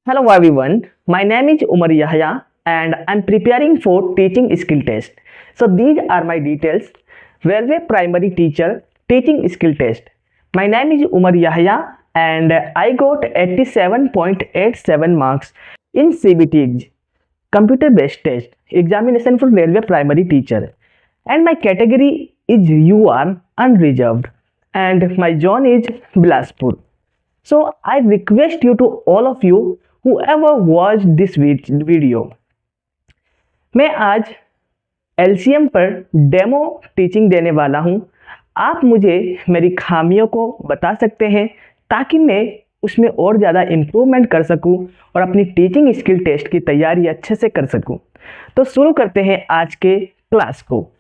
Hello everyone, my name is Umar Yahya and I'm preparing for teaching skill test. So these are my details. Railway primary teacher teaching skill test. My name is Umar Yahya and I got 87.87 marks in CBT computer based test examination for railway primary teacher and my category is UR unreserved and my zone is Bilaspur. So I request you to all of you whoever watched this video, मैं आज LCM पर demo teaching देने वाला हूं। आप मुझे मेरी खामियों को बता सकते हैं ताकि मैं उसमें और ज़्यादा इम्प्रूवमेंट कर सकूं और अपनी टीचिंग स्किल टेस्ट की तैयारी अच्छे से कर सकूं। तो शुरू करते हैं आज के क्लास को।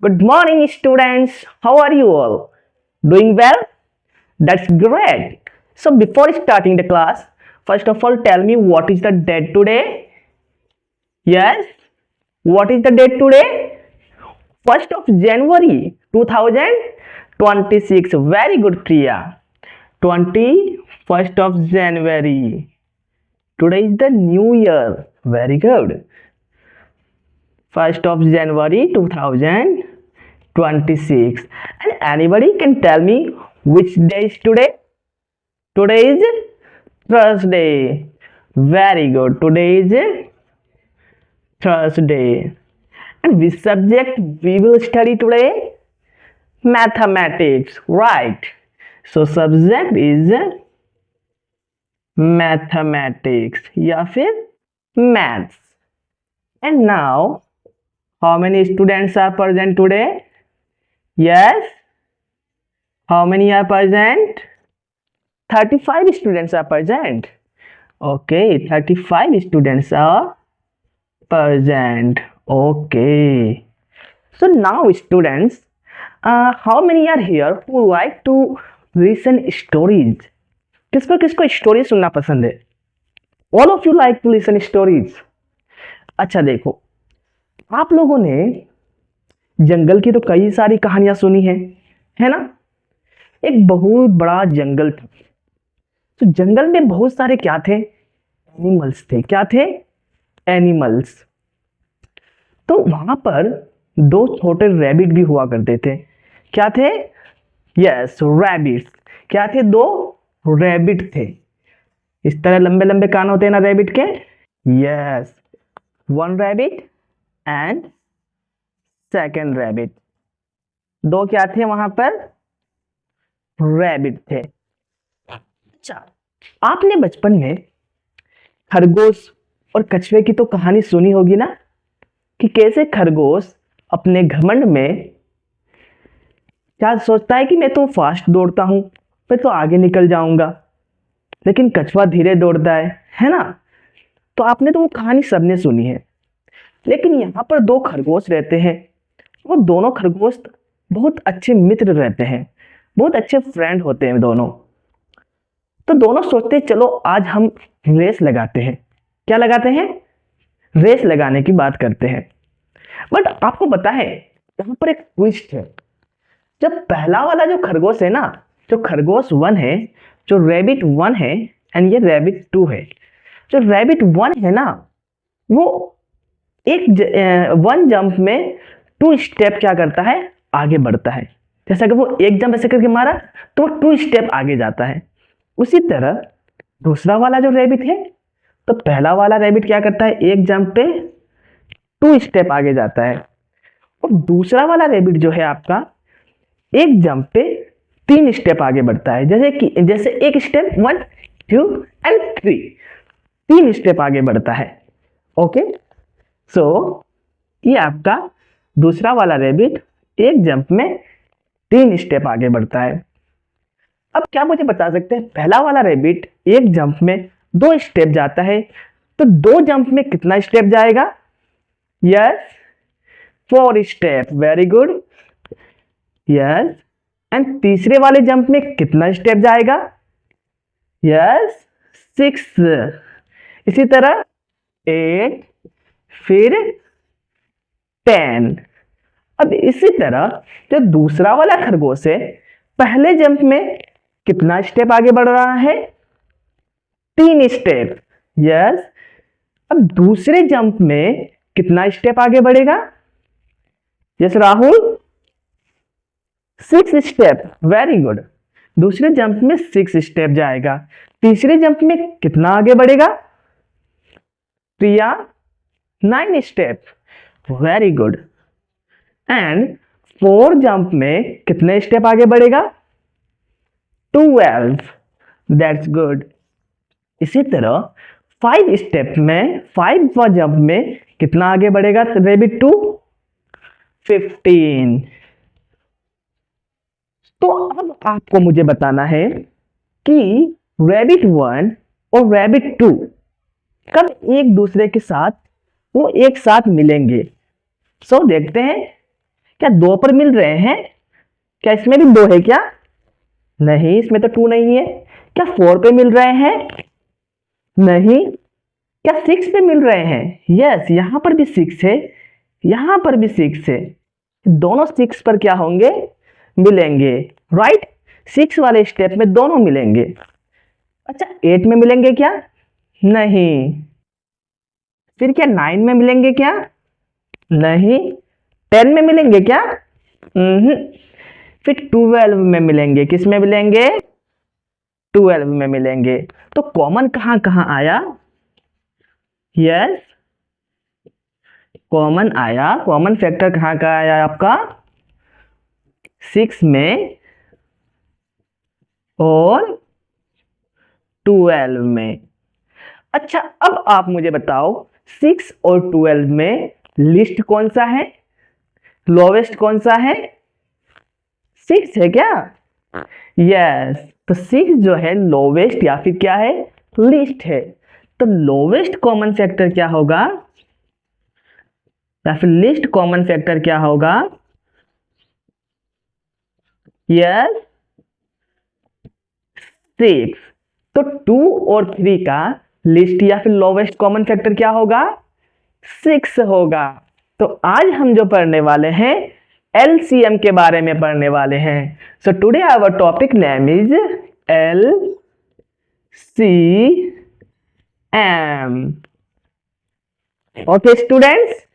Good morning, students. How are you all? Doing well? That's great. So, before starting the class, first of all, tell me what is the date today? Yes? What is the date today? 1st of January 2026. Very good, Priya. 21st of January. Today is the new year. Very good. 1st of January 2026. And anybody can tell me which day is today? Today is Thursday. Very good. Today is Thursday. And which subject we will study today? Mathematics. Right. So subject is mathematics या फिर maths. And now, how many students are present today? Yes. How many are present? 35 students are present. Okay, 35 students are present. Okay. So now students, how many are here who like to listen stories? किसको किसको story सुनना पसंद है? All of you like to listen stories. अच्छा देखो, आप लोगों ने जंगल की तो कई सारी कहानियां सुनी है ना? एक बहुत बड़ा जंगल था। तो जंगल में बहुत सारे क्या थे? एनिमल्स थे। क्या थे? एनिमल्स। तो वहां पर दो छोटे रैबिट भी हुआ करते थे। क्या थे? Yes, rabbits. क्या थे? दो रैबिट थे। इस तरह लंबे लंबे कान होते हैं ना रैबिट के। Yes, one rabbit and second rabbit. दो क्या थे वहां पर? रैबिट थे। अच्छा, आपने बचपन में खरगोश और कछुए की तो कहानी सुनी होगी ना, कि कैसे खरगोश अपने घमंड में क्या सोचता है कि मैं तो फास्ट दौड़ता हूं, मैं तो आगे निकल जाऊंगा, लेकिन कछुआ धीरे दौड़ता है ना? तो आपने तो वो कहानी सबने सुनी है। लेकिन यहाँ पर दो खरगोश रहते हैं। वो दोनों खरगोश बहुत अच्छे मित्र रहते हैं, बहुत अच्छे फ्रेंड होते हैं दोनों। तो दोनों सोचते हैं चलो आज हम रेस लगाते हैं। क्या लगाते हैं? रेस लगाने की बात करते हैं। बट आपको पता है यहाँ पर एक ट्विस्ट है। जब पहला वाला जो खरगोश है ना, जो खरगोश 1 है, जो रैबिट 1 है एंड ये रैबिट 2 है। जो रैबिट 1 है ना, वो वन जंप में 2 स्टेप क्या करता है? आगे बढ़ता है। जैसा कि वो एक जंप ऐसे करके मारा तो वो 2 स्टेप आगे जाता है। उसी तरह दूसरा वाला जो रैबिट है, तो पहला वाला रैबिट क्या करता है? एक जंप पे 2 स्टेप आगे जाता है। और दूसरा वाला रैबिट जो है आपका, एक जंप पे 3 स्टेप आगे बढ़ता है। जैसे एक स्टेप 1 2 एंड 3, 3 स्टेप आगे बढ़ता है। ओके, सो ये आपका दूसरा वाला रैबिट एक जंप में 3 स्टेप आगे बढ़ता है। अब क्या मुझे बता सकते हैं, पहला वाला रैबिट एक जंप में 2 स्टेप जाता है, तो 2 जंप में कितना स्टेप जाएगा? Yes, 4 step. Very good. Yes, and तीसरे वाले जंप में कितना स्टेप जाएगा? यस, 6। इसी तरह 8, फिर 10। अब इसी तरह जो दूसरा वाला खरगोश है, पहले जंप में कितना स्टेप आगे बढ़ रहा है? 3 स्टेप। यस। अब दूसरे जंप में कितना स्टेप आगे बढ़ेगा? Yes Rahul, 6 step. Very good. दूसरे जंप में 6 स्टेप जाएगा। तीसरे जंप में कितना आगे बढ़ेगा प्रिया? 9 step. Very good. And 4 jump में कितने स्टेप आगे बढ़ेगा? 12। That's good. इसी तरह 5 स्टेप में 5वां जंप में कितना आगे बढ़ेगा रेबिट 2? 15। तो अब आपको मुझे बताना है कि रैबिट 1 और रैबिट 2 कब एक दूसरे के साथ वो एक साथ मिलेंगे। सो देखते हैं, क्या 2 पर मिल रहे हैं? क्या इसमें भी 2 है क्या? नहीं, इसमें तो 2 नहीं है। क्या 4 पे मिल रहे हैं? नहीं। क्या 6 पे मिल रहे हैं? यस, यहां पर भी 6 है, यहां पर भी 6 है। दोनों 6 पर क्या होंगे? मिलेंगे। राइट। 6 वाले स्टेप में दोनों मिलेंगे। अच्छा, 8 में मिलेंगे क्या? नहीं। फिर क्या 9 में मिलेंगे क्या? नहीं। 10 में मिलेंगे क्या? फिर 12 में मिलेंगे। किस में मिलेंगे? 12 में मिलेंगे। तो कॉमन कहां कहां आया? यस, कॉमन आया। कॉमन फैक्टर कहां का आया आपका? 6 में और 12 में। अच्छा, अब आप मुझे बताओ 6 और 12 में लिस्ट कौन सा है? लोवेस्ट कौन सा है? 6 है क्या? यस। तो 6 जो है लोवेस्ट या फिर क्या है? लिस्ट है। तो लोवेस्ट कॉमन फैक्टर क्या होगा या फिर लिस्ट कॉमन फैक्टर क्या होगा? यस, 6। तो 2 और 3 का लिस्ट या फिर लोवेस्ट कॉमन फैक्टर क्या होगा? 6 होगा। तो आज हम जो पढ़ने वाले हैं LCM के बारे में पढ़ने वाले हैं। So today our topic name is LCM। Okay students,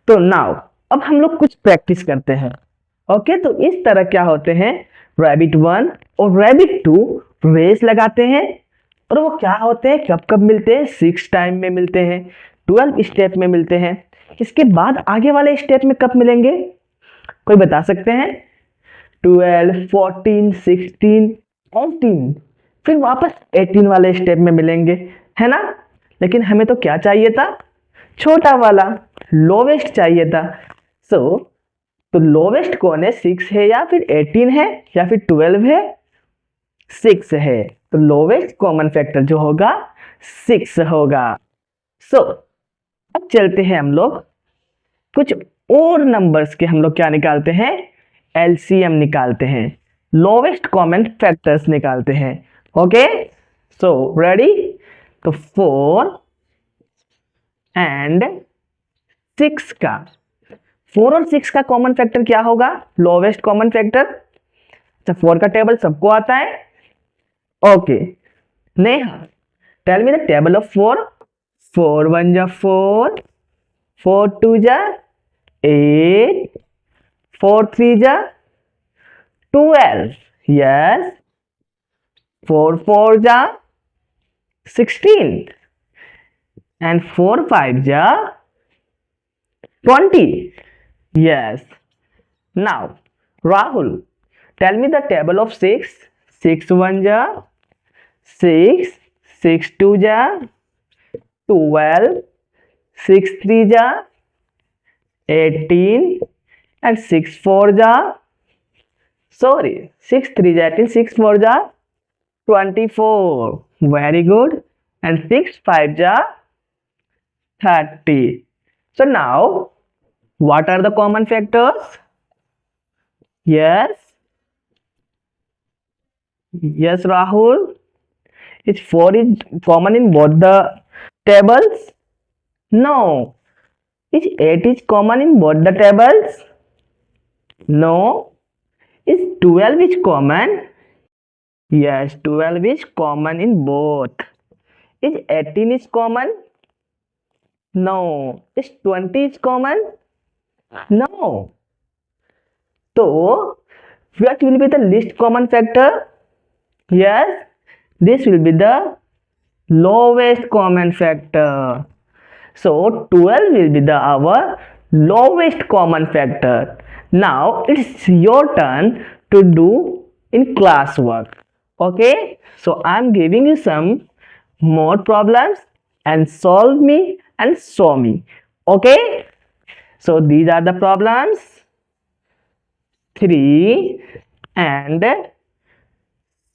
तो नाउ अब हम लोग कुछ प्रैक्टिस करते हैं। ओके, तो इस तरह क्या होते हैं, रैबिट 1 और रैबिट 2 रेस लगाते हैं और वो क्या होते हैं, कब कब मिलते हैं? 6 टाइम में मिलते हैं, 12 स्टेप में मिलते हैं। इसके बाद आगे वाले स्टेप में कब मिलेंगे? कोई बता सकते हैं? 12, 14, 16, 18, फिर वापस 18 वाले स्टेप में मिलेंगे, है ना? लेकिन हमें तो क्या चाहिए था? छोटा वाला, लोवेस्ट चाहिए था। तो लोवेस्ट कौन है? 6 है या फिर 18 है या फिर 12 है? 6 है। तो लोवेस्ट कॉमन फैक्टर जो होगा 6 होगा। अब चलते हैं हम लोग कुछ और नंबर्स के, हम लोग क्या निकालते हैं? LCM निकालते हैं, लोवेस्ट कॉमन फैक्टर्स निकालते हैं। Okay, so ready? तो 4 एंड 6 का, 4 और 6 का कॉमन फैक्टर क्या होगा? Lowest common factor. अच्छा, 4 का टेबल सबको आता है? Okay, Neha, tell me the table of 4। 4 1 जा 4, 4 2 जा 8, 4 3 जा 12, यस, 4 4 जा 16 and 4 5 ja 20. Yes. Now, Rahul, tell me the table of 6. 6 1 ja 6, 6 2 ja 12, 6 3 ja 18 and 6 4 ja, sorry, 6 3 ja 18, 6 4 ja 24. Very good. And 6 5 ja 30. So now, what are the common factors? Yes. Yes, Rahul. Is 4 is common in both the tables? No. Is 8 is common in both the tables? No. Is 12 is common? Yes, 12 is common in both. Is 18 is common? No. Is 20 is common? No. So, what will be the least common factor? Yes, this will be the lowest common factor. So 12 will be our lowest common factor. Now it's your turn to do in classwork. Okay, so I'm giving you some more problems and solve me and show me. Okay, so these are the problems 3 and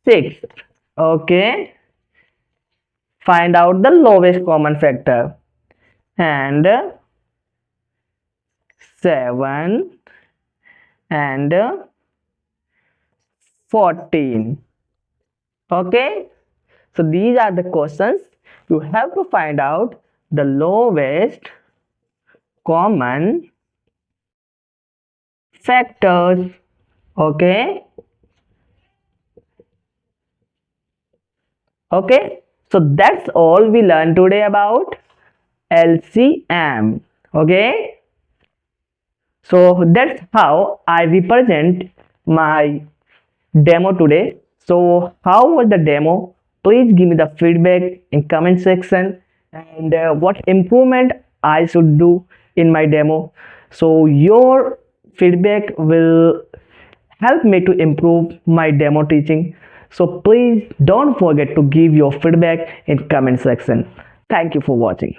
6. Okay, find out the lowest common factor. And 7 and 14. Okay, so these are the questions. You have to find out the lowest common factors. Okay, okay, so that's all we learned today about LCM. Okay, so that's how I represent my demo today. So how was the demo? Please give me the feedback in comment section, and what improvement I should do in my demo. So your feedback will help me to improve my demo teaching. So please don't forget to give your feedback in comment section. Thank you for watching.